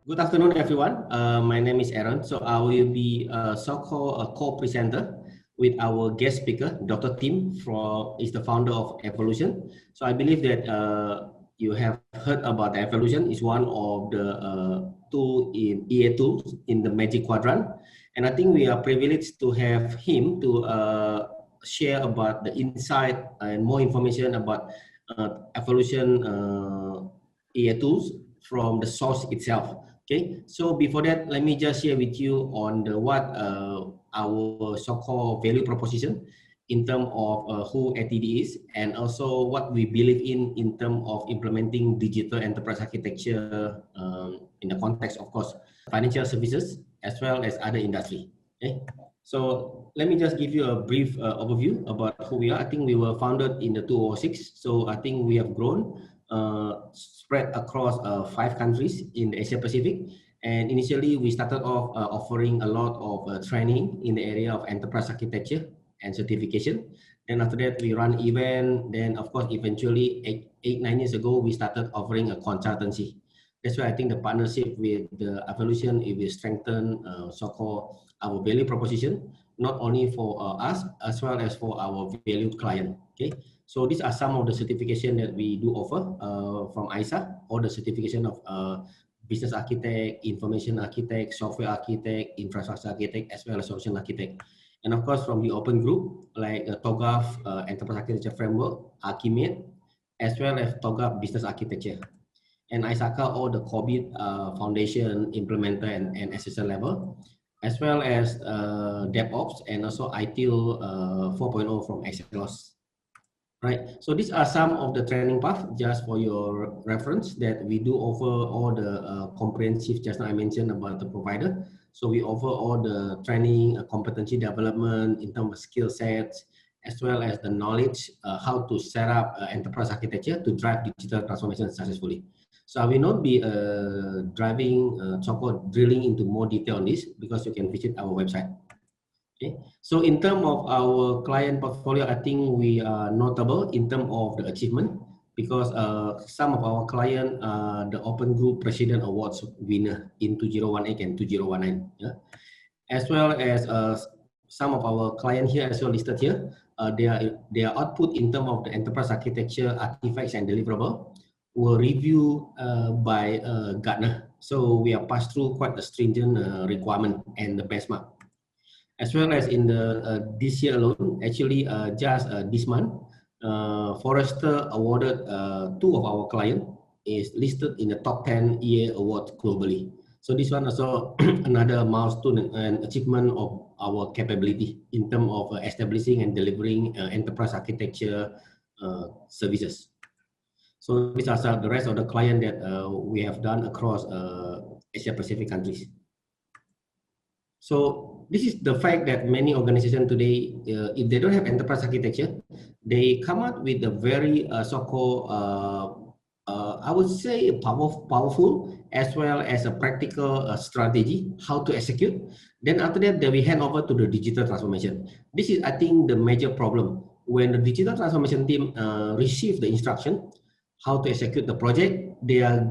Good afternoon, everyone. My name is Aaron. So I will be so-called a co-presenter with our guest speaker, Dr. Tim, is the founder of Avolution. So I believe that you have heard about the Avolution. Is one of the tool in EA tools in the Magic Quadrant, and I think we are privileged to have him to share about the insight and more information about Avolution EA tools from the source itself. Okay, so before that, let me just share with you on what our so-called value proposition in terms of who ATD is, and also what we believe in terms of implementing digital enterprise architecture in the context, of course, financial services as well as other industry. Okay, so let me just give you a brief overview about who we are. I think we were founded in the 2006, so I think we have grown. Spread across 5 countries in the Asia Pacific, and initially we started off offering a lot of training in the area of enterprise architecture and certification. Then after that we run event. Then of course eventually 9 years ago we started offering a consultancy. That's why I think the partnership with the Avolution, it will strengthen so-called our value proposition, not only for us as well as for our valued client. Okay. So these are some of the certification that we do offer from IASA, or the certification of business architect, information architect, software architect, infrastructure architect, as well as solution architect. And of course, from the open group, like TOGAF, Enterprise Architecture Framework, ArchiMate, as well as TOGAF Business Architecture. And ISACA, all the COVID Foundation, Implementer, and SSL level, as well as DevOps, and also ITIL 4.0 from Excelos. Right, so these are some of the training path just for your reference, that we do offer all the comprehensive, just now I mentioned about the provider. So we offer all the training, competency development in terms of skill sets, as well as the knowledge, how to set up enterprise architecture to drive digital transformation successfully. So I will not be drilling into more detail on this, because you can visit our website. Okay. So in terms of our client portfolio, I think we are notable in terms of the achievement, because some of our clients are the Open Group President Awards winner in 2018 and 2019. Yeah? As well as some of our clients here as well listed here, their output in terms of the enterprise architecture, artifacts, and deliverable were reviewed by Gartner. So we are passed through quite a stringent requirement and the benchmark. As well as in the this year alone, actually just this month, Forrester awarded 2 of our clients is listed in the top 10 EA awards globally. So this one also another milestone and achievement of our capability in terms of establishing and delivering enterprise architecture services. So these are the rest of the clients that we have done across Asia Pacific countries. So this is the fact that many organizations today, if they don't have enterprise architecture, they come up with a very so-called, I would say, powerful as well as a practical strategy how to execute. Then after that, they will hand over to the digital transformation. This is, I think, the major problem. When the digital transformation team receive the instruction how to execute the project, they're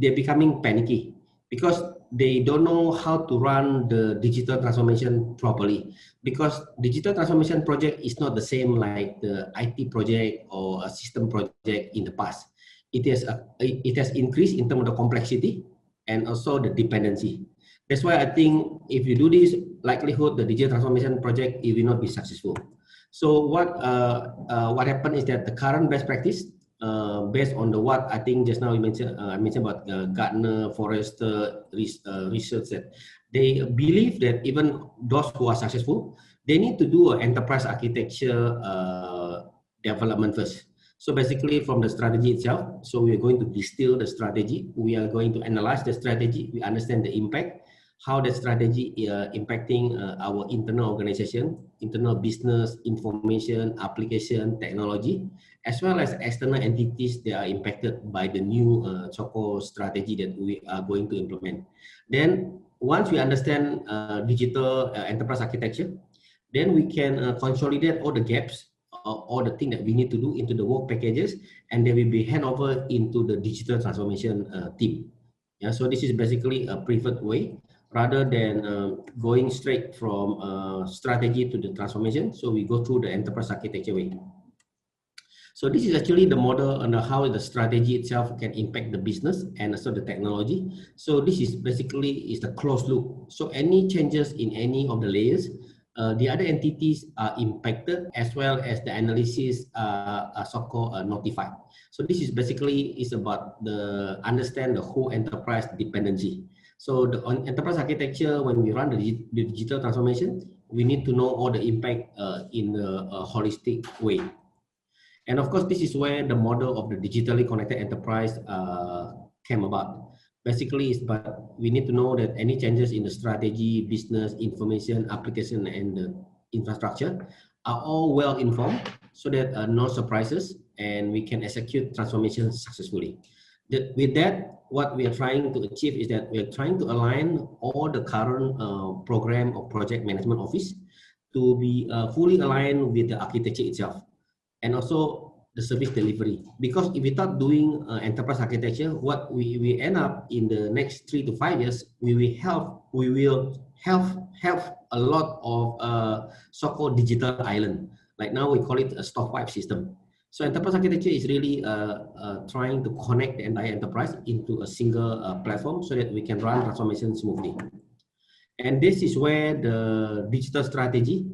becoming panicky, because they don't know how to run the digital transformation properly, because digital transformation project is not the same like the IT project or a system project in the past. It has increased in terms of the complexity and also the dependency. That's why I think if you do this, likelihood the digital transformation project, it will not be successful. So what happened is that the current best practice, based on what I think just now I mentioned about Gartner, Forrester research, that they believe that even those who are successful, they need to do an enterprise architecture development first. So basically from the strategy itself, so we are going to distill the strategy, we are going to analyze the strategy, we understand the impact, how the strategy impacting our internal organization, internal business, information, application, technology, as well as external entities that are impacted by the new so-called strategy that we are going to implement. Then once we understand digital enterprise architecture, then we can consolidate all the gaps, all the things that we need to do into the work packages, and they will be hand over into the digital transformation team. Yeah, so this is basically a preferred way rather than going straight from strategy to the transformation. So we go through the enterprise architecture way. So this is actually the model on how the strategy itself can impact the business and also the technology. So this is basically is the closed loop. So any changes in any of the layers, the other entities are impacted as well as the analysis are so-called notified. So this is basically is about the understand the whole enterprise dependency. So the on enterprise architecture, when we run the digital transformation, we need to know all the impact in a holistic way. And of course, this is where the model of the digitally connected enterprise came about. Basically, is but we need to know that any changes in the strategy, business, information, application, and the infrastructure are all well informed, so that no surprises, and we can execute transformation successfully. With that, what we are trying to achieve is that we are trying to align all the current program or project management office to be fully aligned with the architecture itself, and also the service delivery. Because if we start doing enterprise architecture, what we end up in the next 3 to 5 years, we will have a lot of so-called digital island. Like now we call it a stovepipe system. So enterprise architecture is really trying to connect the entire enterprise into a single platform so that we can run transformation smoothly. And this is where the digital strategy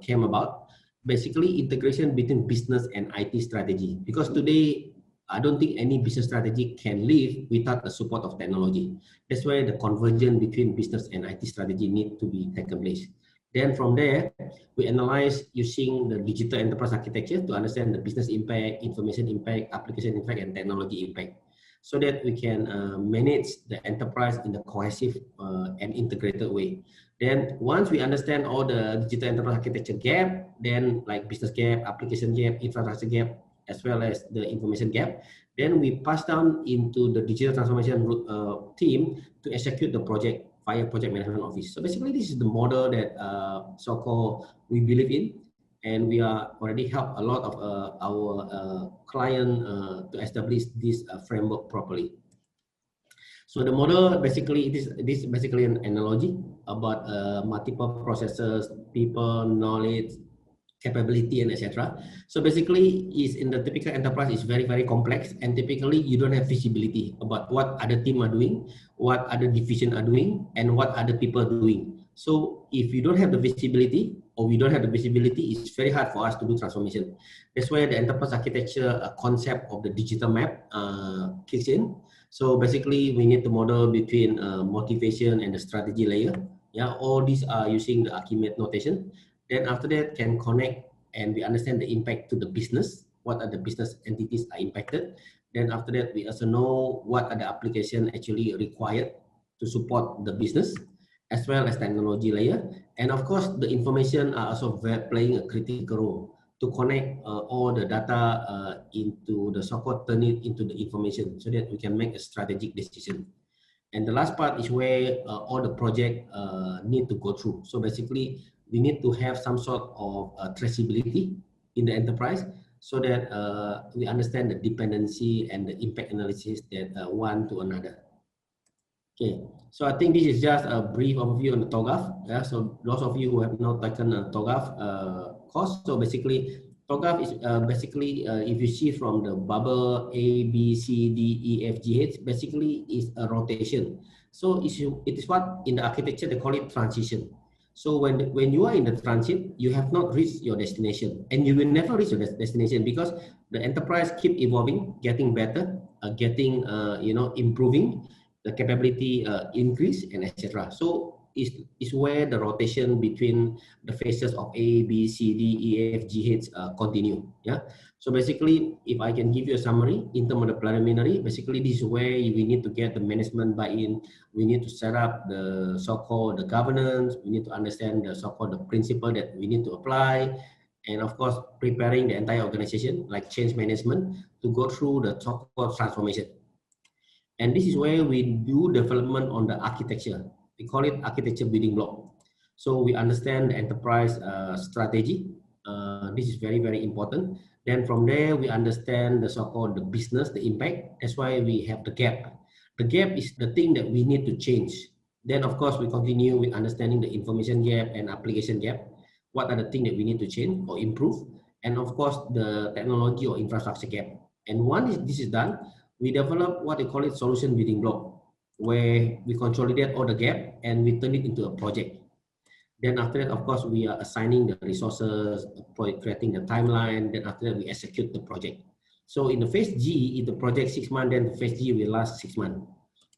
came about. Basically, integration between business and IT strategy. Because today, I don't think any business strategy can live without the support of technology. That's why the convergence between business and IT strategy need to be taken place. Then from there, we analyze using the digital enterprise architecture to understand the business impact, information impact, application impact, and technology impact, so that we can manage the enterprise in a cohesive and integrated way. Then once we understand all the digital enterprise architecture gap, then like business gap, application gap, infrastructure gap, as well as the information gap, then we pass down into the digital transformation team to execute the project via project management office. So basically, this is the model that so-called we believe in, and we are already helped a lot of our client to establish this framework properly. So the model basically this is basically an analogy about multiple processes, people, knowledge, capability, and etc. So basically, is in the typical enterprise is very complex, and typically you don't have visibility about what other team are doing, what other division are doing, and what other people are doing. So if you don't have the visibility, or we don't have the visibility, it's very hard for us to do transformation. That's why the enterprise architecture concept of the digital map kicks in. So basically, we need to model between motivation and the strategy layer. Yeah, all these are using the ArchiMate notation. Then after that, can connect and we understand the impact to the business. What are the business entities are impacted? Then after that, we also know what are the application actually required to support the business, as well as technology layer. And of course, the information are also playing a critical role to connect all the data into the so-called turn it into the information so that we can make a strategic decision. And the last part is where all the project need to go through. So basically, we need to have some sort of traceability in the enterprise so that we understand the dependency and the impact analysis that one to another. Okay, so I think this is just a brief overview on the TOGAF. Yeah, so those of you who have not taken a TOGAF course, so basically TOGAF is basically if you see from the bubble A, B, C, D, E, F, G, H, basically is a rotation. So it is what in the architecture they call it transition. So when you are in the transit, you have not reached your destination, and you will never reach your destination because the enterprise keep evolving, getting better, improving. The capability increase and etc. So is where the rotation between the phases of A, B, C, D, E, F, G, H continue. Yeah. So basically, if I can give you a summary in terms of the preliminary, basically this is where we need to get the management buy-in. We need to set up the so-called the governance. We need to understand the so-called the principle that we need to apply. And of course, preparing the entire organization like change management to go through the so-called transformation. And this is where we do development on the architecture. We call it architecture building block. So we understand the enterprise strategy. This is very important. Then from there, we understand the so-called the business, the impact. That's why we have the gap. the gap is the thing that we need to change. Then, of course, we continue with understanding the information gap and application gap. What are the things that we need to change or improve? And of course, the technology or infrastructure gap. And once this is done, we develop what they call it solution building block, where we consolidate all the gap and we turn it into a project. Then after that, of course, we are assigning the resources, creating the timeline. Then after that, we execute the project. So in the phase G, if the project 6 months, then the phase G will last 6 months.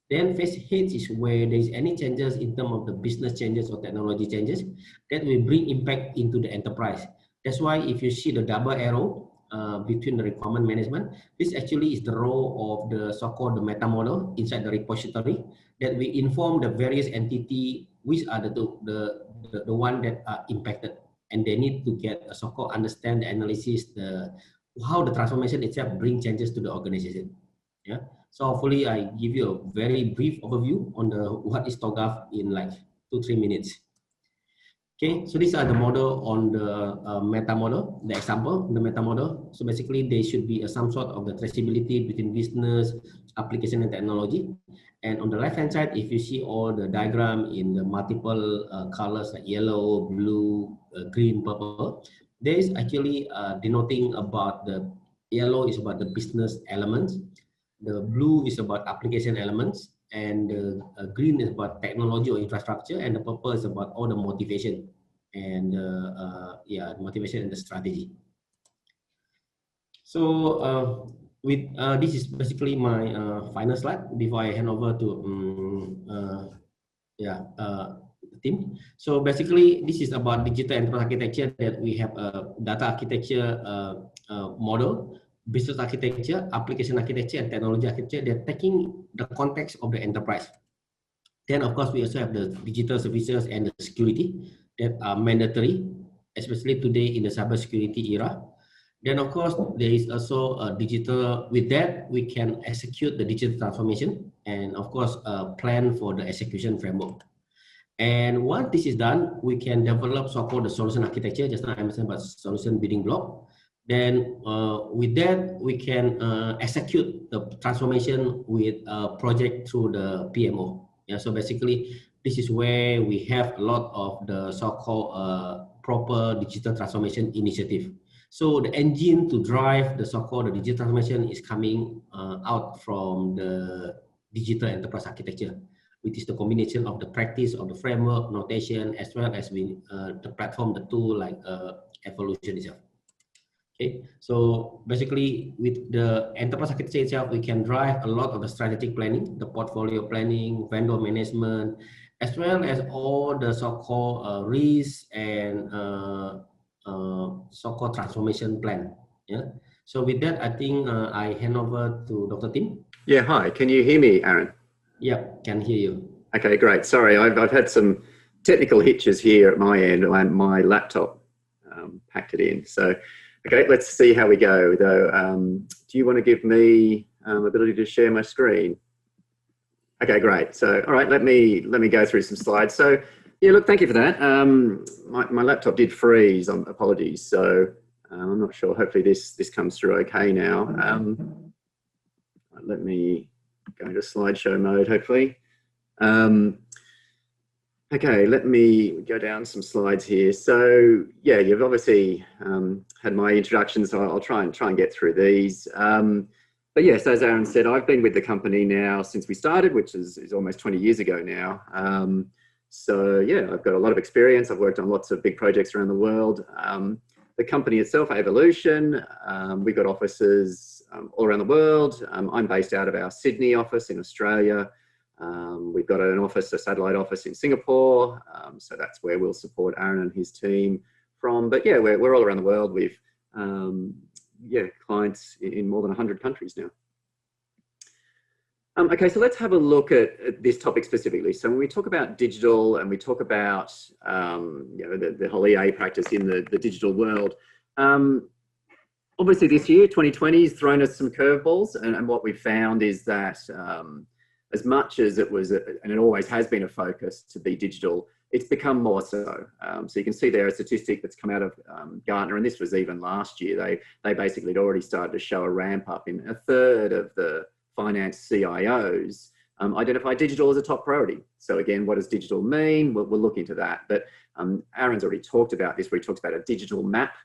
Then phase H is where there is any changes in terms of the business changes or technology changes that will bring impact into the enterprise. That's why if you see the double arrow between the requirement management, this actually is the role of the so-called the meta model inside the repository that we inform the various entity which are the one that are impacted, and they need to get a so-called understand the analysis, how the transformation itself bring changes to the organization. Yeah. So hopefully I give you a very brief overview on what is TOGAF in like 2-3 minutes. Okay, so these are the model on the meta model, the example, the meta model. So basically there should be some sort of the traceability between business, application and technology. And on the left hand side, if you see all the diagram in the multiple colors like yellow, blue, green, purple, there is actually denoting about the yellow is about the business elements. The blue is about application elements, and the green is about technology or infrastructure, and the purple is about all the motivation and yeah, motivation and the strategy. So with this is basically my final slide before I hand over to team. So basically, this is about digital enterprise architecture, that we have a data architecture model, business architecture, application architecture, and technology architecture. They're taking the context of the enterprise. Then, of course, we also have the digital services and the security that are mandatory, especially today in the cybersecurity era. Then, of course, there is also a digital. With that, we can execute the digital transformation and, of course, plan for the execution framework. And once this is done, we can develop so-called the solution architecture. Just now I mentioned about solution building block. Then with that, we can execute the transformation with a project through the PMO. Yeah, so basically, this is where we have a lot of the so-called proper digital transformation initiative. So the engine to drive the so-called digital transformation is coming out from the digital enterprise architecture, which is the combination of the practice of the framework, notation, as well as the platform, the tool like Avolution itself. Okay, so basically with the enterprise architecture itself, we can drive a lot of the strategic planning, the portfolio planning, vendor management, as well as all the so-called risks and so-called transformation plan. Yeah. So with that, I think I hand over to Dr. Tim. Yeah, hi. Can you hear me, Aaron? Yeah, can hear you. Okay, great. Sorry, I've had some technical hitches here at my end, and my laptop packed it in. So, okay, let's see how we go. Though, do you want to give me ability to share my screen? Okay, great. So, all right, let me go through some slides. So, yeah, look, thank you for that. My laptop did freeze. Apologies. So, I'm not sure. Hopefully, this comes through okay now. Let me go into slideshow mode, hopefully. Okay, let me go down some slides here. So yeah, you've obviously had my introduction, so I'll try and get through these. But yes, as Aaron said, I've been with the company now since we started, which is almost 20 years ago now. So yeah, I've got a lot of experience. I've worked on lots of big projects around the world. The company itself, Avolution, we've got offices all around the world. I'm based out of our Sydney office in Australia. We've got an office, a satellite office in Singapore. So that's where we'll support Aaron and his team from. But yeah, we're all around the world with clients in more than 100 countries now. Okay, so let's have a look at this topic specifically. So when we talk about digital and we talk about the whole EA practice in the digital world, obviously this year, 2020, has thrown us some curveballs, and what we've found is that as much as it was, and it always has been a focus to be digital, it's become more so. So you can see there a statistic that's come out of Gartner, and this was even last year. They basically had already started to show a ramp up in a third of the finance CIOs identify digital as a top priority. So again, what does digital mean? We'll look into that. But Aaron's already talked about this, where he talks about a digital map,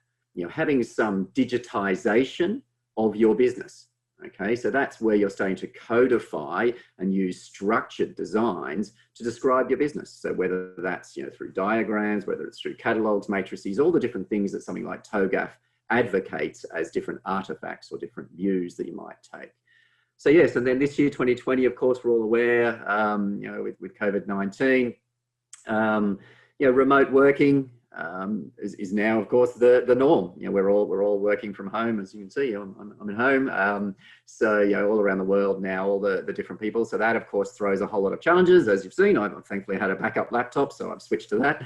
having some digitization of your business. Okay, so that's where you're starting to codify and use structured designs to describe your business. So whether that's through diagrams, whether it's through catalogs, matrices, all the different things that something like TOGAF advocates as different artifacts or different views that you might take. So yes, and then this year, 2020, of course, we're all aware, with COVID-19, remote working is now, of course, the norm. We're all working from home, as you can see. I'm at home, so all around the world now, all the different people. So that, of course, throws a whole lot of challenges, as you've seen. I've thankfully had a backup laptop, so I've switched to that.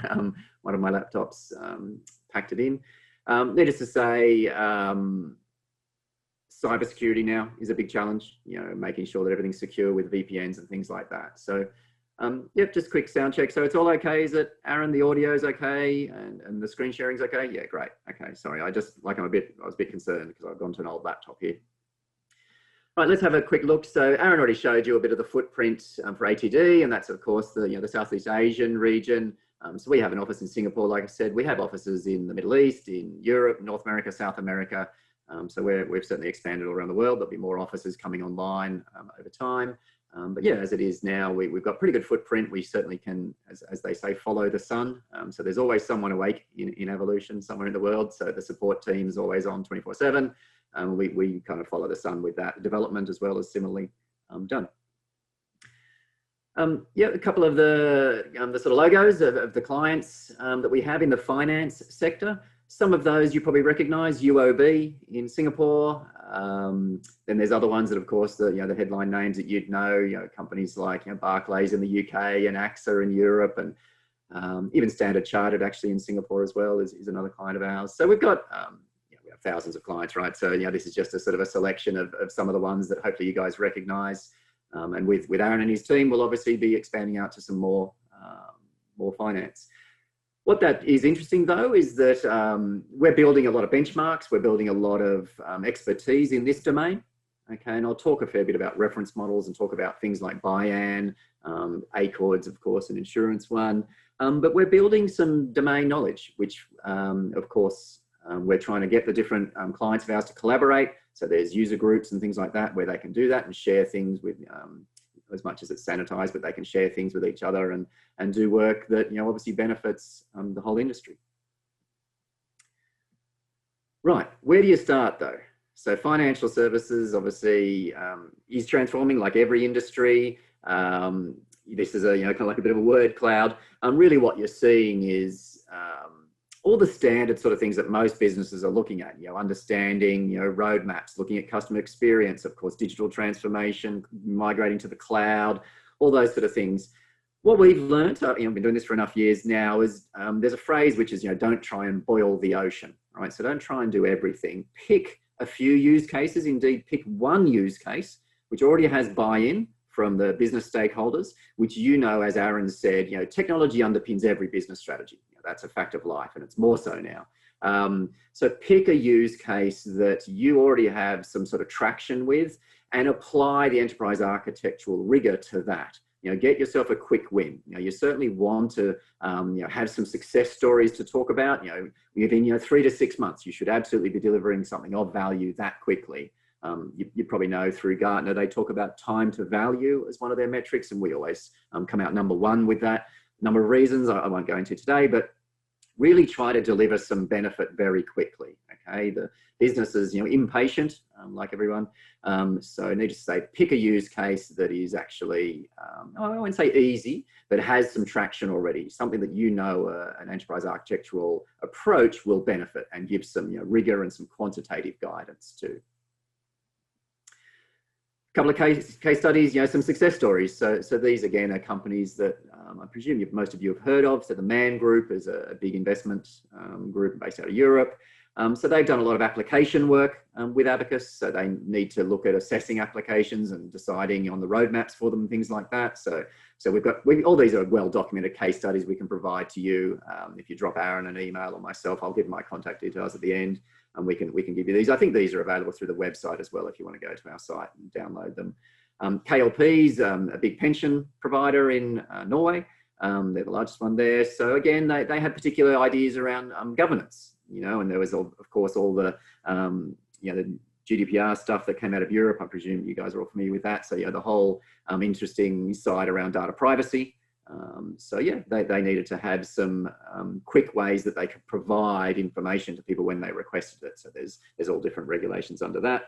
One of my laptops packed it in. Needless to say, cybersecurity now is a big challenge, making sure that everything's secure with VPNs and things like that. So, yep, just quick sound check. So it's all okay, is it, Aaron? The audio's okay and the screen sharing's okay? Yeah, great. Okay, sorry. I was a bit concerned because I've gone to an old laptop here. Right, let's have a quick look. So Aaron already showed you a bit of the footprint for ATD, and that's, of course, the Southeast Asian region. So we have an office in Singapore, like I said. We have offices in the Middle East, in Europe, North America, South America. So we've certainly expanded all around the world. There'll be more offices coming online over time. But yeah, as it is now, we've got pretty good footprint. We certainly can, as they say, follow the sun. So there's always someone awake in Avolution somewhere in the world. So the support team is always on 24/7. We kind of follow the sun with that development as well as similarly done. Yeah, a couple of the sort of logos of the clients that we have in the finance sector. Some of those you probably recognise, UOB in Singapore. Then there's other ones that, of course, the headline names that you'd know, companies like Barclays in the UK and AXA in Europe, and even Standard Chartered actually in Singapore as well is another client of ours. So we've got we have thousands of clients, right? So this is just a sort of a selection of some of the ones that hopefully you guys recognise. And with Aaron and his team, we'll obviously be expanding out to some more finance. What that is interesting, though, is that we're building a lot of benchmarks. We're building a lot of expertise in this domain. Okay, and I'll talk a fair bit about reference models and talk about things like BIAN, ACORD's, of course, an insurance one. But we're building some domain knowledge, which, of course, we're trying to get the different clients of ours to collaborate. So there's user groups and things like that where they can do that and share things with, as much as it's sanitized, but they can share things with each other and do work that obviously benefits the whole industry. Right, where do you start though? So financial services obviously is transforming like every industry. This is a kind of like a bit of a word cloud. Really what you're seeing is all the standard sort of things that most businesses are looking at, understanding, roadmaps, looking at customer experience, of course, digital transformation, migrating to the cloud, all those sort of things. What we've learned, I've been doing this for enough years now, is there's a phrase which is, don't try and boil the ocean, right? So don't try and do everything. Pick a few use cases, indeed pick one use case, which already has buy-in from the business stakeholders, which as Aaron said, technology underpins every business strategy. That's a fact of life, and it's more so now. So pick a use case that you already have some sort of traction with and apply the enterprise architectural rigor to that. Get yourself a quick win. You certainly want to have some success stories to talk about. Within 3 to 6 months, you should absolutely be delivering something of value that quickly. You probably know through Gartner, they talk about time to value as one of their metrics, and we always come out #1 with that. Number of reasons I won't go into today, but really try to deliver some benefit very quickly. Okay, the business is impatient, like everyone. So needless to say, pick a use case that is actually I won't say easy, but has some traction already. Something that an enterprise architectural approach will benefit and give some rigor and some quantitative guidance to. Couple of case studies, some success stories. So these again are companies that I presume most of you have heard of. So the MAN Group is a big investment group based out of Europe. So they've done a lot of application work with Abacus. So they need to look at assessing applications and deciding on the roadmaps for them and things like that. So all these are well documented case studies we can provide to you. If you drop Aaron an email or myself, I'll give my contact details at the end. And we can give you these. I think these are available through the website as well if you want to go to our site and download them. KLP's a big pension provider in Norway. They're the largest one there. So again, they had particular ideas around governance, you know, and there was, of course, all the, you know, the GDPR stuff that came out of Europe. I presume you guys are all familiar with that. So, yeah, the whole interesting side around data privacy. So, yeah, they needed to have some quick ways that they could provide information to people when they requested it. So there's all different regulations under that.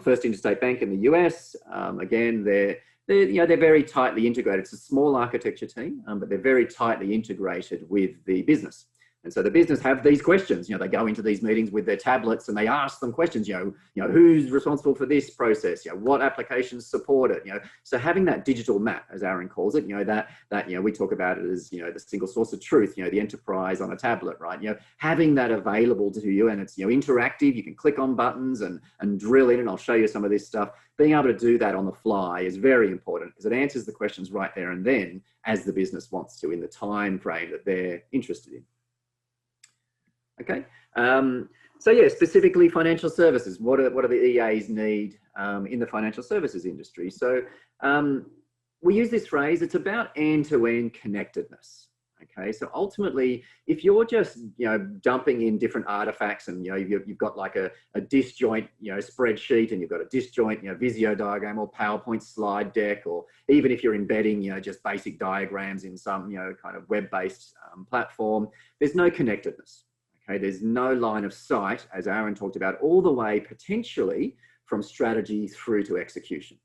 First Interstate Bank in the US, again, they're very tightly integrated. It's a small architecture team, but they're very tightly integrated with the business. And so the business have these questions, you know, they go into these meetings with their tablets and they ask them questions, you know, who's responsible for this process? You know, what applications support it? You know, so having that digital map, as Aaron calls it, you know, that, you know, we talk about it as, you know, the single source of truth, you know, the enterprise on a tablet, right? You know, having that available to you, and it's, you know, interactive, you can click on buttons and drill in, and I'll show you some of this stuff. Being able to do that on the fly is very important because it answers the questions right there and then as the business wants to in the time frame that they're interested in. Okay, so yeah, specifically financial services. What do the EAs need in the financial services industry? So we use this phrase, it's about end-to-end connectedness. Okay, so ultimately, if you're just, you know, dumping in different artifacts and, you know, you've got like a disjoint, you know, spreadsheet, and you've got a disjoint, you know, Visio diagram or PowerPoint slide deck, or even if you're embedding, you know, just basic diagrams in some, you know, kind of web-based platform, there's no connectedness. Okay, there's no line of sight, as Aaron talked about, all the way potentially from strategy through to execution.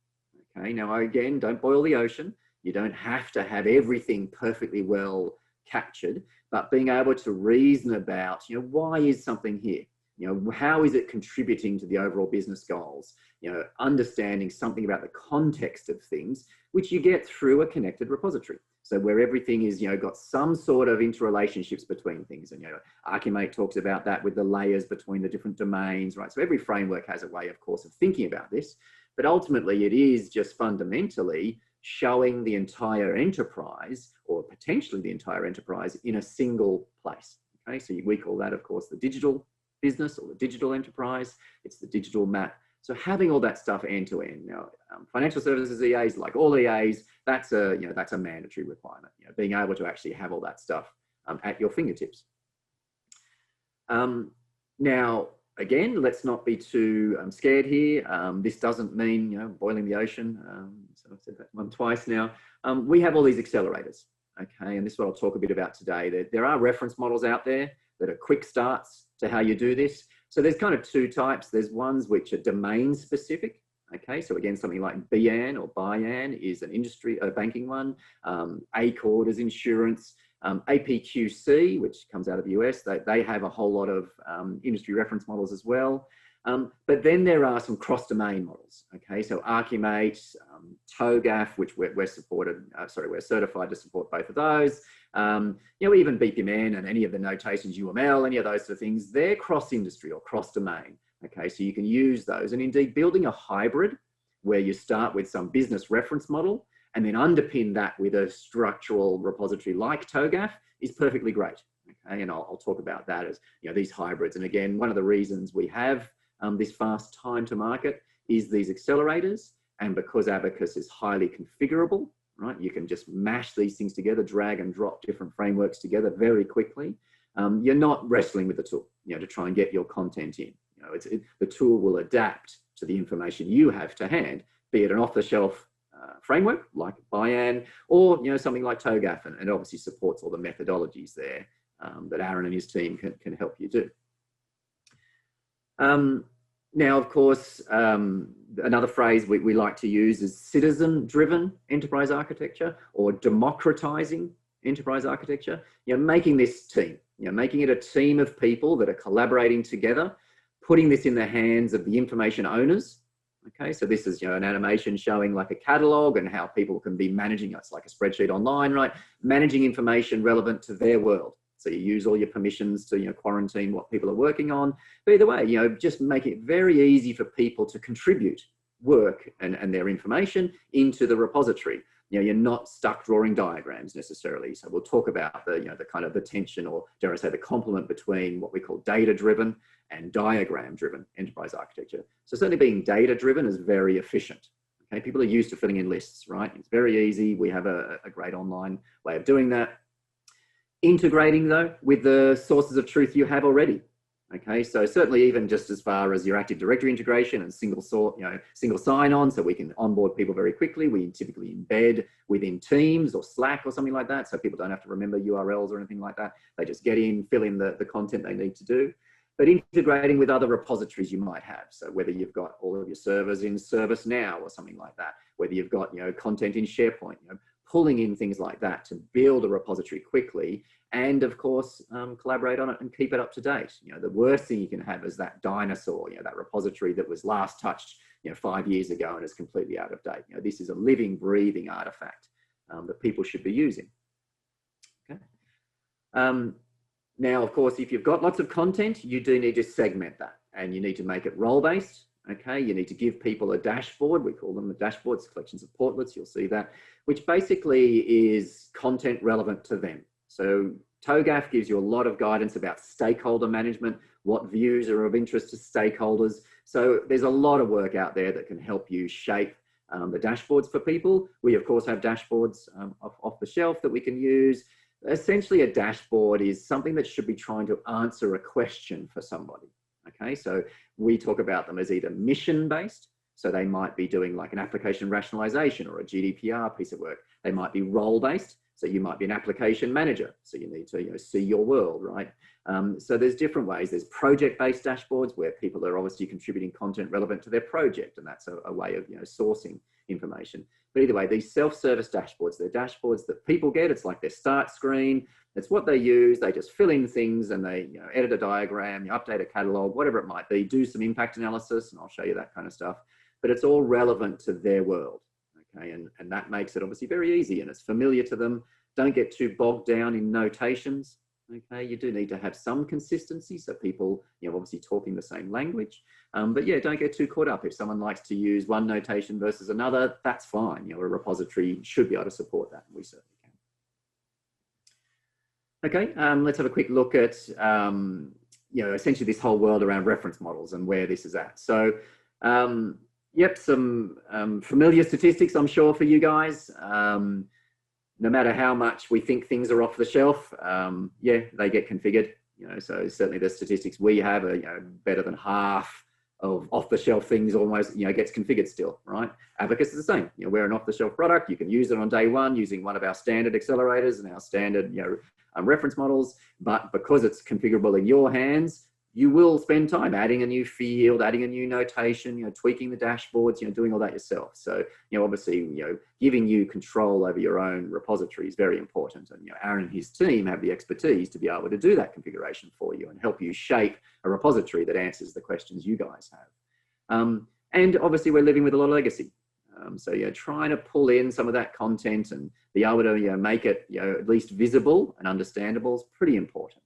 Okay, now again, don't boil the ocean. You don't have to have everything perfectly well captured, but being able to reason about, you know, why is something here? You know, how is it contributing to the overall business goals? You know, understanding something about the context of things, which you get through a connected repository. So where everything is, you know, got some sort of interrelationships between things. And, you know, ArchiMate talks about that with the layers between the different domains, right? So every framework has a way, of course, of thinking about this, but ultimately it is just fundamentally showing the entire enterprise, or potentially the entire enterprise, in a single place. Okay, so we call that, of course, the digital business or the digital enterprise. It's the digital map. So having all that stuff end to end. Now, financial services EAs, like all EAs, that's a, you know, that's a mandatory requirement. You know, being able to actually have all that stuff at your fingertips. Now, again, let's not be too scared here. This doesn't mean, you know, boiling the ocean. So I've said that one twice now. We have all these accelerators. Okay, and this is what I'll talk a bit about today. There are reference models out there that are quick starts to how you do this. So there's kind of two types. There's ones which are domain specific. Okay, so again, something like BIAN or BIAN is an industry, a banking one. ACORD is insurance. APQC, which comes out of the US, they have a whole lot of industry reference models as well. But then there are some cross-domain models. Okay, so ArchiMate, TOGAF, which we're certified to support both of those. You know, even BPMN and any of the notations, UML, any of those sort of things, they're cross-industry or cross-domain. Okay, so you can use those, and indeed building a hybrid where you start with some business reference model and then underpin that with a structural repository like TOGAF is perfectly great. Okay, and I'll talk about that as, you know, these hybrids. And again, one of the reasons we have this fast time to market is these accelerators, and because Abacus is highly configurable, right? You can just mash these things together, drag and drop different frameworks together very quickly. You're not wrestling with the tool, you know, to try and get your content in. You know, the tool will adapt to the information you have to hand, be it an off-the-shelf framework like BIAN, or, you know, something like TOGAF, and obviously supports all the methodologies there that Aaron and his team can help you do. Now, of course, another phrase we like to use is citizen-driven enterprise architecture, or democratizing enterprise architecture. You know, making this team, you know, making it a team of people that are collaborating together, putting this in the hands of the information owners. Okay, so this is, you know, an animation showing like a catalog and how people can be managing, it's like a spreadsheet online, right? Managing information relevant to their world. So you use all your permissions to, you know, quarantine what people are working on. But either way, you know, just make it very easy for people to contribute work and their information into the repository. You know, you're not stuck drawing diagrams necessarily. So we'll talk about the, you know, the kind of the tension, or dare I say, the complement between what we call data-driven and diagram-driven enterprise architecture. So certainly being data-driven is very efficient. Okay, people are used to filling in lists, right? It's very easy. We have a great online way of doing that. Integrating though with the sources of truth you have already. Okay, so certainly even just as far as your Active Directory integration and single sign-on, so we can onboard people very quickly. We typically embed within Teams or Slack or something like that, so people don't have to remember URLs or anything like that. They just get in, fill in the content they need to do. But integrating with other repositories you might have. So whether you've got all of your servers in ServiceNow or something like that, whether you've got content in SharePoint, pulling in things like that to build a repository quickly, and of course collaborate on it and keep it up to date. The worst thing you can have is that dinosaur, that repository that was last touched 5 years ago and is completely out of date. This is a living, breathing artifact that people should be using. Okay. Now, of course, if you've got lots of content, you do need to segment that, and you need to make it role-based. Okay, you need to give people a dashboard. We call them the dashboards, collections of portlets. You'll see that, which basically is content relevant to them. So TOGAF gives you a lot of guidance about stakeholder management, what views are of interest to stakeholders. So there's a lot of work out there that can help you shape the dashboards for people. We, of course, have dashboards off the shelf that we can use. Essentially, a dashboard is something that should be trying to answer a question for somebody. Okay, so we talk about them as either mission-based, so they might be doing like an application rationalization or a GDPR piece of work. They might be role-based, so you might be an application manager, so you need to see your world, right? So there's different ways. There's project-based dashboards where people are obviously contributing content relevant to their project, and that's a way of sourcing information. But either way, these self-service dashboards, they're dashboards that people get. It's like their start screen. It's what they use. They just fill in things and they edit a diagram, update a catalog, whatever it might be, do some impact analysis, and I'll show you that kind of stuff. But it's all relevant to their world. Okay, and that makes it obviously very easy and it's familiar to them. Don't get too bogged down in notations. Okay, you do need to have some consistency, so people, obviously talking the same language. But yeah, don't get too caught up. If someone likes to use one notation versus another, that's fine. A repository should be able to support that. We certainly can. Okay, let's have a quick look at, essentially this whole world around reference models and where this is at. So, yep, some familiar statistics, I'm sure, for you guys. No matter how much we think things are off the shelf, yeah, they get configured. So certainly the statistics we have are better than half of off-the-shelf things almost gets configured still, right? Abacus is the same. We're an off-the-shelf product. You can use it on day one using one of our standard accelerators and our standard reference models. But because it's configurable in your hands, you will spend time adding a new field, adding a new notation, tweaking the dashboards, doing all that yourself. So, obviously, giving you control over your own repository is very important. And, Aaron and his team have the expertise to be able to do that configuration for you and help you shape a repository that answers the questions you guys have. And obviously, we're living with a lot of legacy. So, trying to pull in some of that content and be able to, make it, at least visible and understandable is pretty important.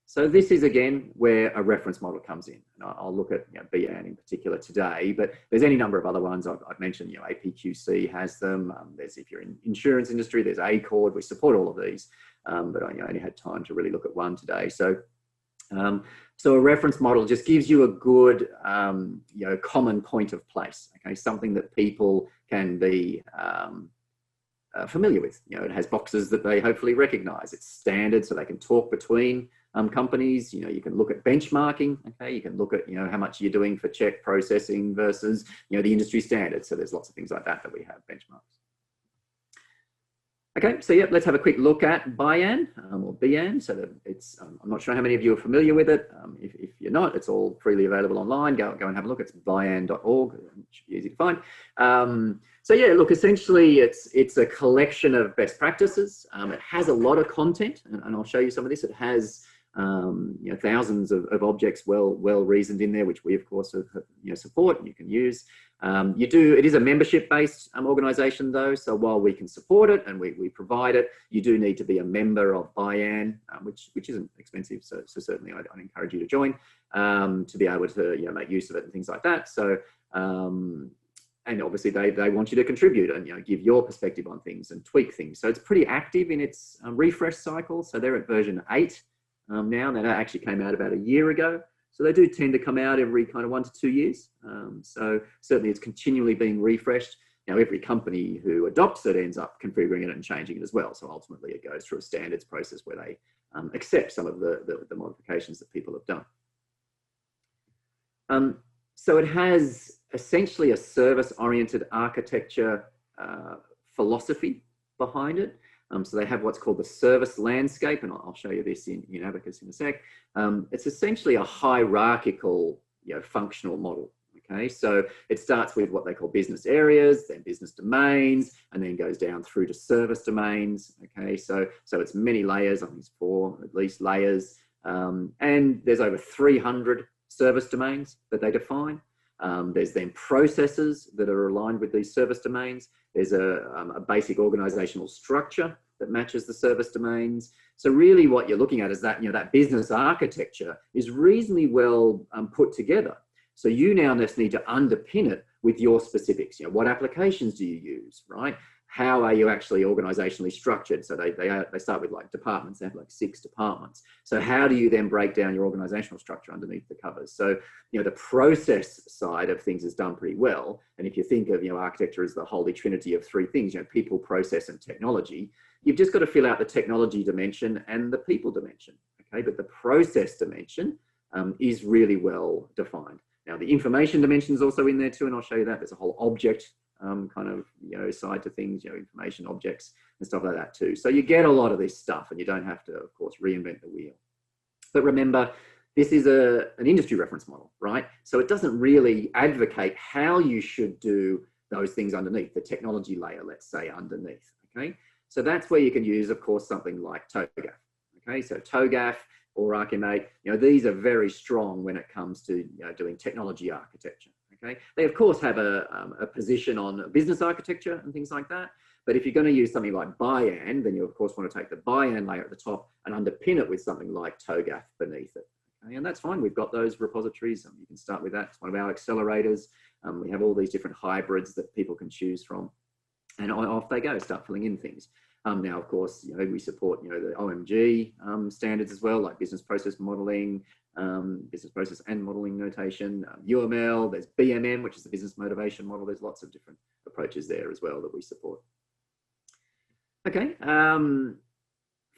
So this is, again, where a reference model comes in. And I'll look at BIAN in particular today, but there's any number of other ones. I've mentioned, APQC has them. There's, if you're in insurance industry, there's ACORD. We support all of these, but I only had time to really look at one today. So, so a reference model just gives you a good, common point of place, okay? Something that people can be familiar with. It has boxes that they hopefully recognize. It's standard, so they can talk between companies. You can look at benchmarking. Okay, you can look at how much you're doing for check processing versus the industry standard. So there's lots of things like that we have benchmarks. Okay, so yeah, let's have a quick look at BIAN or BIAN. So that it's I'm not sure how many of you are familiar with it. If you're not, it's all freely available online. Go and have a look. It's bian.org. It should be easy to find. So yeah, look, essentially it's a collection of best practices. It has a lot of content, and I'll show you some of this. It has thousands of objects well reasoned in there, which we of course support and you can use. It is a membership-based organization though, so while we can support it and we provide it, you do need to be a member of BIAN, which isn't expensive, so certainly I'd encourage you to join to be able to make use of it and things like that. So and obviously they want you to contribute and give your perspective on things and tweak things. So it's pretty active in its refresh cycle. So they're at version 8 now, and that actually came out about a year ago. So they do tend to come out every kind of 1 to 2 years. So certainly it's continually being refreshed. Now, every company who adopts it ends up configuring it and changing it as well. So ultimately it goes through a standards process where they accept some of the modifications that people have done. So it has essentially a service-oriented architecture philosophy behind it. So they have what's called the service landscape, and I'll show you this in Abacus in a sec. It's essentially a hierarchical, functional model. Okay, so it starts with what they call business areas, then business domains, and then goes down through to service domains. Okay, so it's many layers. I think it's 4 at least layers, and there's over 300 service domains that they define. There's then processes that are aligned with these service domains. There's a basic organizational structure that matches the service domains. So really what you're looking at is that, that business architecture is reasonably well put together. So you now just need to underpin it with your specifics. What applications do you use, right? How are you actually organizationally structured? So they start with like departments. They have like 6 departments. So how do you then break down your organizational structure underneath the covers? So, the process side of things is done pretty well. And if you think of, architecture as the holy trinity of 3 things, people, process, and technology, you've just got to fill out the technology dimension and the people dimension, okay? But the process dimension is really well defined. Now, the information dimension is also in there too, and I'll show you that. There's a whole object kind of, side to things, information objects and stuff like that too. So you get a lot of this stuff and you don't have to, of course, reinvent the wheel. But remember, this is an industry reference model, right? So it doesn't really advocate how you should do those things underneath, the technology layer, let's say, underneath, okay? So that's where you can use, of course, something like TOGAF, okay? So TOGAF or ArchiMate, these are very strong when it comes to doing technology architecture. Okay, they of course have a position on business architecture and things like that. But if you're going to use something like BIAN, then you of course want to take the BIAN layer at the top and underpin it with something like TOGAF beneath it. Okay, and that's fine. We've got those repositories. You can start with that. It's one of our accelerators. We have all these different hybrids that people can choose from, and off they go, start filling in things. Now, of course, we support, the OMG standards as well, like business process modeling, business process and modeling notation, UML, there's BMM, which is the business motivation model. There's lots of different approaches there as well that we support. Okay,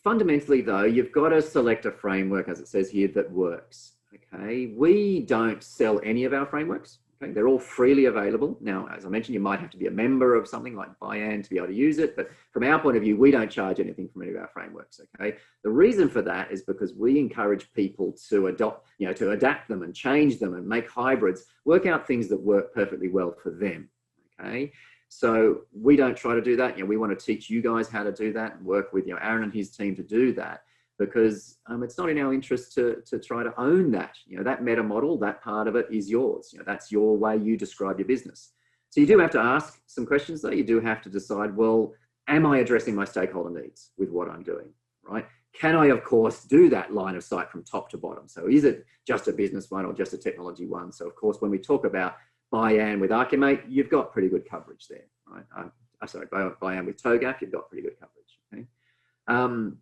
fundamentally though, you've got to select a framework, as it says here, that works. Okay, we don't sell any of our frameworks. Okay, they're all freely available. Now, as I mentioned, you might have to be a member of something like BIAN to be able to use it, but from our point of view, we don't charge anything from any of our frameworks, okay? The reason for that is because we encourage people to adopt, to adapt them and change them and make hybrids, work out things that work perfectly well for them, okay? So we don't try to do that. We want to teach you guys how to do that and work with, Aaron and his team to do that, because it's not in our interest to try to own that. That meta model, that part of it is yours. That's your way you describe your business. So you do have to ask some questions though. You do have to decide, well, am I addressing my stakeholder needs with what I'm doing, right? Can I, of course, do that line of sight from top to bottom? So is it just a business one or just a technology one? So of course, when we talk about BIAN with ArchiMate, you've got pretty good coverage there, right? Sorry, BIAN with TOGAF, you've got pretty good coverage, okay?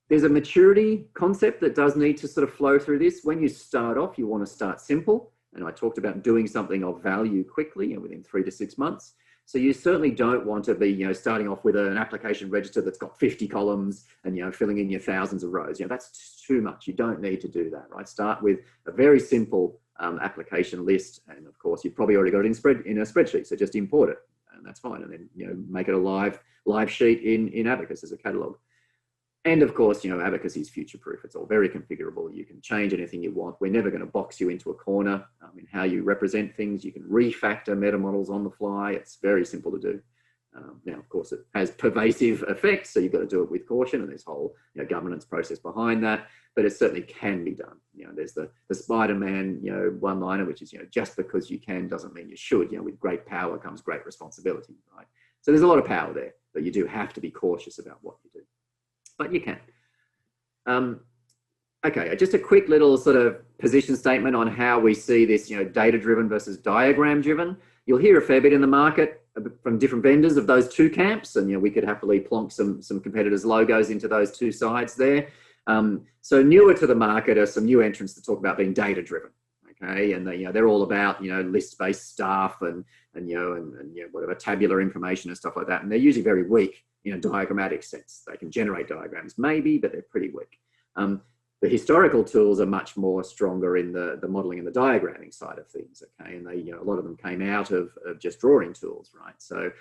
There's a maturity concept that does need to sort of flow through this. When you start off, you want to start simple. And I talked about doing something of value quickly, within 3 to 6 months. So you certainly don't want to be, starting off with an application register that's got 50 columns and, filling in your thousands of rows. That's too much. You don't need to do that, right? Start with a very simple application list. And of course, you've probably already got it in a spreadsheet. So just import it and that's fine. And then, make it a live sheet in Abacus as a catalog. And of course, Abacus is future-proof. It's all very configurable. You can change anything you want. We're never going to box you into a corner in how you represent things. You can refactor meta models on the fly. It's very simple to do. Now, of course, it has pervasive effects, so you've got to do it with caution, and there's whole governance process behind that. But it certainly can be done. There's the Spider-Man one-liner, which is just because you can doesn't mean you should. With great power comes great responsibility, right? So there's a lot of power there, but you do have to be cautious about what you do. But you can. Okay, just a quick little sort of position statement on how we see this, data-driven versus diagram-driven. You'll hear a fair bit in the market from different vendors of those two camps, and we could happily plonk some competitors' logos into those two sides there. So newer to the market are some new entrants that talk about being data-driven. okay? And they, they're all about, list-based stuff and whatever tabular information and stuff like that. And they're usually very weak in a diagrammatic sense. They can generate diagrams maybe, but they're pretty weak. The historical tools are much more stronger in the modeling and the diagramming side of things, okay? And they, a lot of them came out of just drawing tools, right? So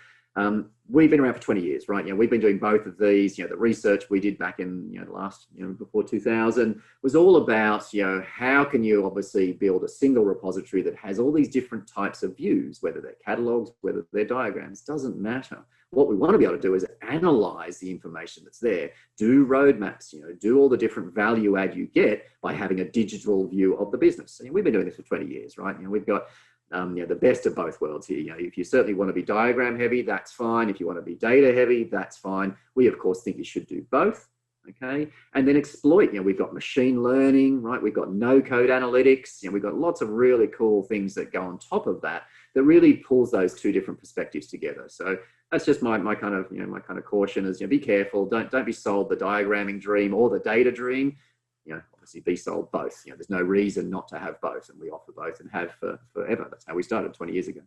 we've been around for 20 years, right? We've been doing both of these. The research we did back in, the last, before 2000 was all about, how can you obviously build a single repository that has all these different types of views, whether they're catalogs, whether they're diagrams, doesn't matter. What we want to be able to do is analyze the information that's there, do roadmaps, do all the different value add you get by having a digital view of the business. And we've been doing this for 20 years, right? We've got the best of both worlds here. If you certainly want to be diagram heavy, that's fine. If you want to be data heavy, that's fine. We of course think you should do both, okay? And then exploit, we've got machine learning, right? We've got no code analytics, we've got lots of really cool things that go on top of that really pulls those two different perspectives together. So that's just my kind of, my kind of caution is, be careful. Don't be sold the diagramming dream or the data dream. Obviously be sold both. There's no reason not to have both, and we offer both and have for forever. That's how we started 20 years ago.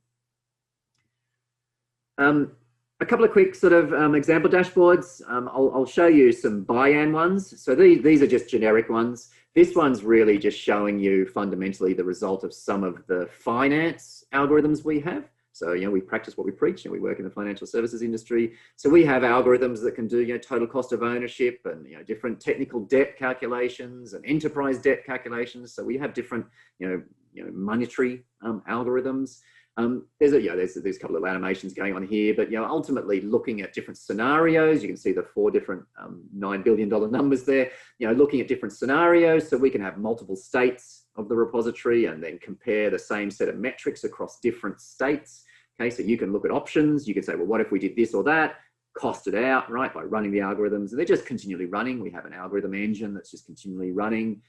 A couple of quick sort of example dashboards. I'll show you some BIAN ones. So these are just generic ones. This one's really just showing you fundamentally the result of some of the finance algorithms we have. So, we practice what we preach, and we work in the financial services industry. So we have algorithms that can do, total cost of ownership and, different technical debt calculations and enterprise debt calculations. So we have different, monetary algorithms. There's a couple of animations going on here, but, ultimately looking at different scenarios, you can see the 4 different $9 billion numbers there, looking at different scenarios so we can have multiple states of the repository and then compare the same set of metrics across different states. Okay, so you can look at options. You can say, well, what if we did this or that? Cost it out, right, by running the algorithms. And they're just continually running. We have an algorithm engine that's just continually running,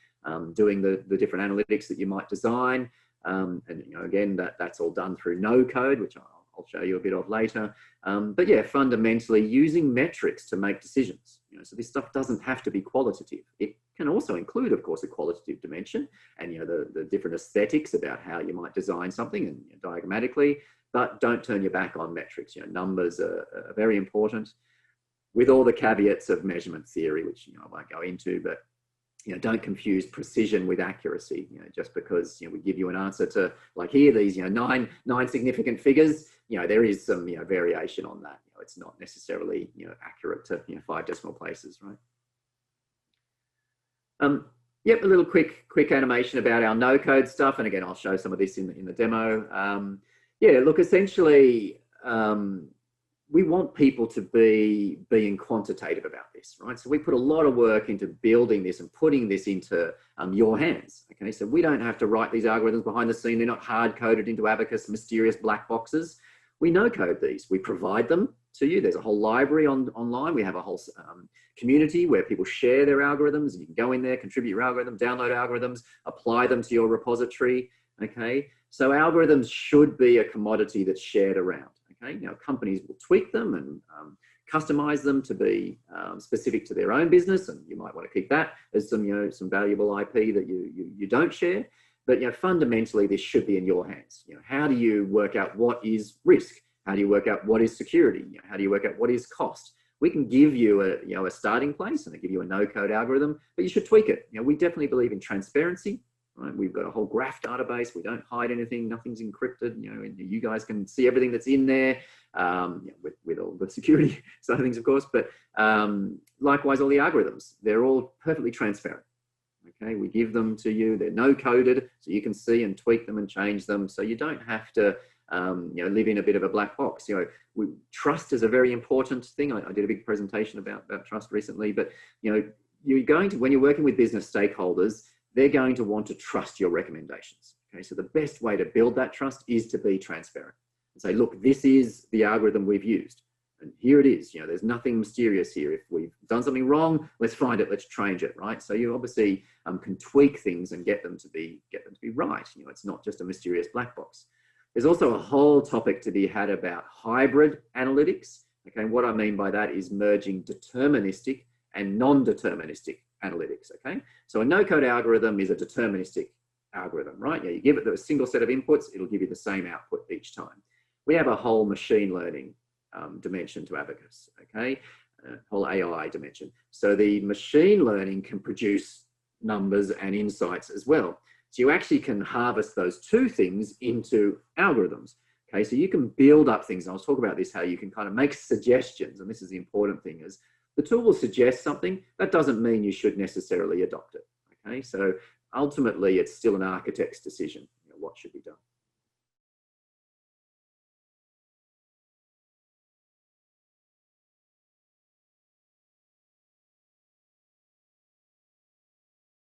doing the different analytics that you might design. And again, that's all done through no code, which I'll show you a bit of later. But yeah, fundamentally using metrics to make decisions. So this stuff doesn't have to be qualitative. It can also include, of course, a qualitative dimension and the different aesthetics about how you might design something and diagrammatically. But don't turn your back on metrics. Numbers are very important, with all the caveats of measurement theory, which I won't go into. But don't confuse precision with accuracy. Just because we give you an answer to, like here, these nine significant figures. There is some variation on that. It's not necessarily accurate to 5 decimal places, right? Yep, a little quick animation about our no code stuff, and again I'll show some of this in the demo. Yeah, look, essentially, we want people to be being quantitative about this, right? So we put a lot of work into building this and putting this into your hands, okay? So we don't have to write these algorithms behind the scene. They're not hard-coded into Abacus, mysterious black boxes. We no-code these. We provide them to you. There's a whole library online. We have a whole community where people share their algorithms, and you can go in there, contribute your algorithm, download algorithms, apply them to your repository, okay? So algorithms should be a commodity that's shared around, okay? Companies will tweak them and customize them to be specific to their own business, and you might want to keep that as some some valuable IP that you don't share. But fundamentally, this should be in your hands. How do you work out what is risk? How do you work out what is security? How do you work out what is cost? We can give you a starting place and give you a no-code algorithm, but you should tweak it. We definitely believe in transparency. Right? We've got a whole graph database. We don't hide anything. Nothing's encrypted. And you guys can see everything that's in there, with all the security side of things, of course. But likewise, all the algorithms, they're all perfectly transparent. Okay, we give them to you. They're no coded, so you can see and tweak them and change them. So you don't have to live in a bit of a black box. Trust is a very important thing. I did a big presentation about trust recently. But you're going to, when you're working with business stakeholders, they're going to want to trust your recommendations. Okay, so the best way to build that trust is to be transparent and say, look, this is the algorithm we've used, and here it is. There's nothing mysterious here. If we've done something wrong, let's find it, let's change it, right? So you obviously can tweak things and get them to be right. It's not just a mysterious black box. There's also a whole topic to be had about hybrid analytics. Okay, what I mean by that is merging deterministic and non-deterministic analytics. Okay, so a no-code algorithm is a deterministic algorithm, right? Yeah, you give it a single set of inputs, it'll give you the same output each time. We have a whole machine learning dimension to Abacus, okay? Whole AI dimension. So the machine learning can produce numbers and insights as well. So you actually can harvest those two things into algorithms. Okay, so you can build up things. And I'll talk about this, how you can kind of make suggestions. And this is the important thing, is the tool will suggest something. That doesn't mean you should necessarily adopt it. Okay, so ultimately it's still an architect's decision. You know, what should be done.